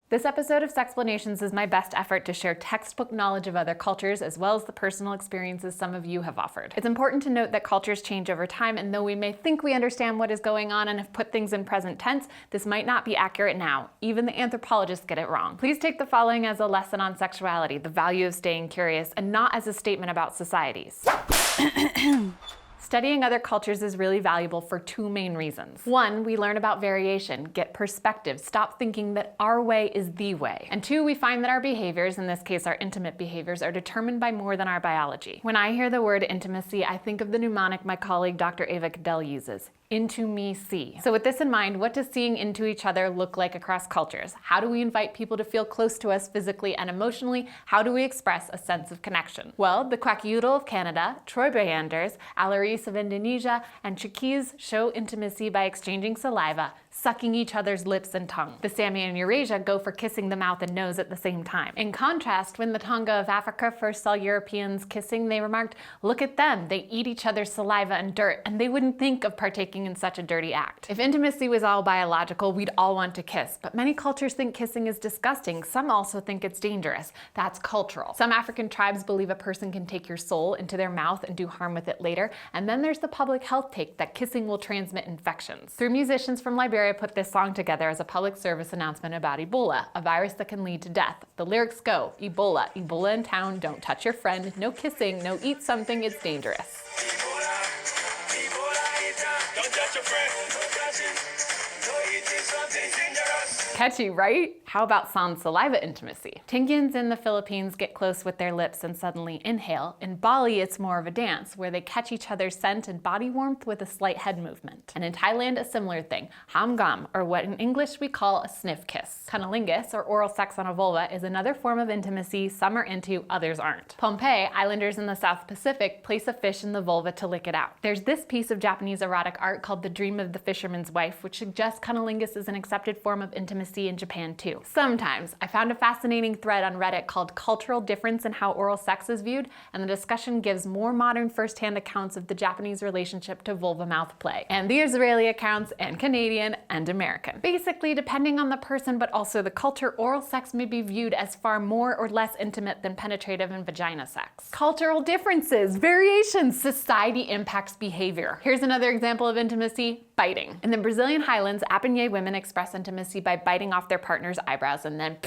This episode of Sexplanations is my best effort to share textbook knowledge of other cultures as well as the personal experiences some of you have offered. It's important to note that cultures change over time, and though we may think we understand what is going on and have put things in present tense, this might not be accurate now. Even the anthropologists get it wrong. Please take the following as a lesson on sexuality, the value of staying curious, and not as a statement about societies. Studying other cultures is really valuable for two main reasons. One, we learn about variation, get perspective, stop thinking that our way is the way. And two, we find that our behaviors, in this case our intimate behaviors, are determined by more than our biology. When I hear the word intimacy, I think of the mnemonic my colleague Dr. Ava Cadell uses. Into me see. So with this in mind, what does seeing into each other look like across cultures? How do we invite people to feel close to us physically and emotionally? How do we express a sense of connection? Well, the Kwakiutl of Canada, Troy Bayanders, Alaris of Indonesia, and Chukis show intimacy by exchanging saliva, sucking each other's lips and tongue. The Sami in Eurasia go for kissing the mouth and nose at the same time. In contrast, when the Tonga of Africa first saw Europeans kissing, they remarked, "Look at them, they eat each other's saliva and dirt," and they wouldn't think of partaking in such a dirty act. If intimacy was all biological, we'd all want to kiss, but many cultures think kissing is disgusting. Some also think it's dangerous. That's cultural. Some African tribes believe a person can take your soul into their mouth and do harm with it later, and then there's the public health take that kissing will transmit infections. Three musicians from Liberia put this song together as a public service announcement about Ebola, a virus that can lead to death. The lyrics go, Ebola, Ebola in town, don't touch your friend, no kissing, no eat something, it's dangerous. Catchy, right? How about sans saliva intimacy? Tingyans in the Philippines get close with their lips and suddenly inhale. In Bali, it's more of a dance, where they catch each other's scent and body warmth with a slight head movement. And in Thailand, a similar thing. Hamgam, or what in English we call a sniff kiss. Cunnilingus, or oral sex on a vulva, is another form of intimacy some are into, others aren't. Pohnpei, islanders in the South Pacific, place a fish in the vulva to lick it out. There's this piece of Japanese erotic art called The Dream of the Fisherman's Wife, which suggests cunnilingus is an accepted form of intimacy in Japan too. Sometimes. I found a fascinating thread on Reddit called Cultural Difference in How Oral Sex is Viewed, and the discussion gives more modern first-hand accounts of the Japanese relationship to vulva-mouth play, and the Israeli accounts, and Canadian, and American. Basically, depending on the person but also the culture, oral sex may be viewed as far more or less intimate than penetrative and vagina sex. Cultural differences, variations, society impacts behavior. Here's another example of intimacy, biting. In the Brazilian highlands, Apinhé women express intimacy by biting off their partner's eyebrows and then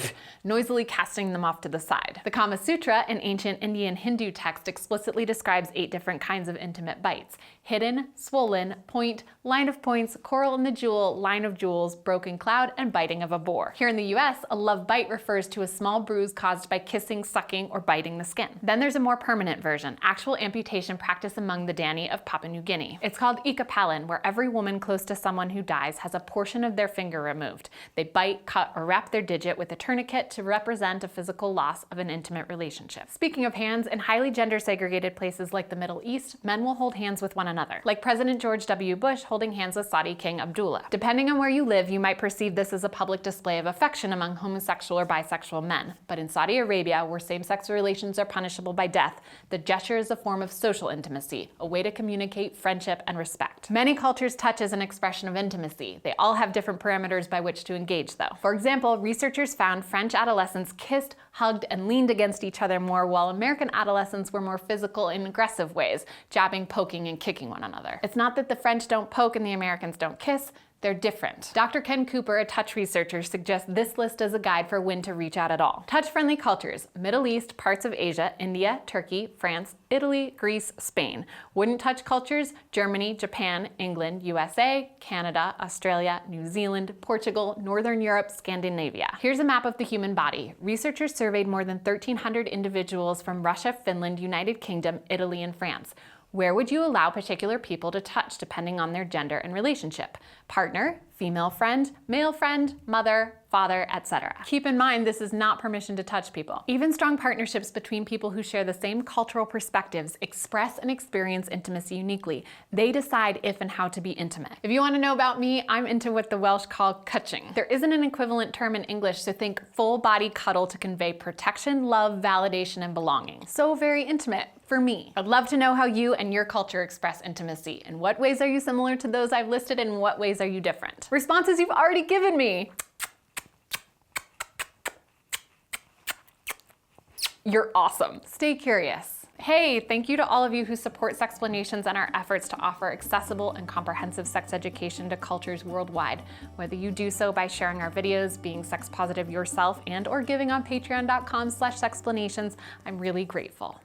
noisily casting them off to the side. The Kama Sutra, an ancient Indian Hindu text, explicitly describes 8 different kinds of intimate bites: hidden, swollen, point, line of points, coral in the jewel, line of jewels, broken cloud, and biting of a boar. Here in the US, a love bite refers to a small bruise caused by kissing, sucking, or biting the skin. Then there's a more permanent version, actual amputation practiced among the Dani of Papua New Guinea. It's called ikapalin, where every woman close to someone who dies has a portion of their finger removed. They bite, cut, or wrap their digit with a tourniquet to represent a physical loss of an intimate relationship. Speaking of hands, in highly gender-segregated places like the Middle East, men will hold hands with one another, like President George W. Bush holding hands with Saudi King Abdullah. Depending on where you live, you might perceive this as a public display of affection among homosexual or bisexual men. But in Saudi Arabia, where same-sex relations are punishable by death, the gesture is a form of social intimacy, a way to communicate friendship and respect. Many cultures touch as an expression of intimacy. They all have different parameters by which to engage, though. For example, researchers found French adolescents kissed, hugged, and leaned against each other more, while American adolescents were more physical in aggressive ways, jabbing, poking, and kicking one another. It's not that the French don't poke and the Americans don't kiss. They're different. Dr. Ken Cooper, a touch researcher, suggests this list as a guide for when to reach out at all. Touch-friendly cultures: Middle East, parts of Asia, India, Turkey, France, Italy, Greece, Spain. Wouldn't touch cultures: Germany, Japan, England, USA, Canada, Australia, New Zealand, Portugal, Northern Europe, Scandinavia. Here's a map of the human body. Researchers surveyed more than 1,300 individuals from Russia, Finland, United Kingdom, Italy, and France. Where would you allow particular people to touch depending on their gender and relationship? Partner, female friend, male friend, mother, father, etc. Keep in mind, this is not permission to touch people. Even strong partnerships between people who share the same cultural perspectives express and experience intimacy uniquely. They decide if and how to be intimate. If you want to know about me, I'm into what the Welsh call cutching. There isn't an equivalent term in English, so think full body cuddle to convey protection, love, validation, and belonging. So very intimate. For me. I'd love to know how you and your culture express intimacy. In what ways are you similar to those I've listed, and in what ways are you different? Responses you've already given me. You're awesome. Stay curious. Hey, thank you to all of you who support Sexplanations and our efforts to offer accessible and comprehensive sex education to cultures worldwide. Whether you do so by sharing our videos, being sex positive yourself, and or giving on patreon.com/sexplanations, I'm really grateful.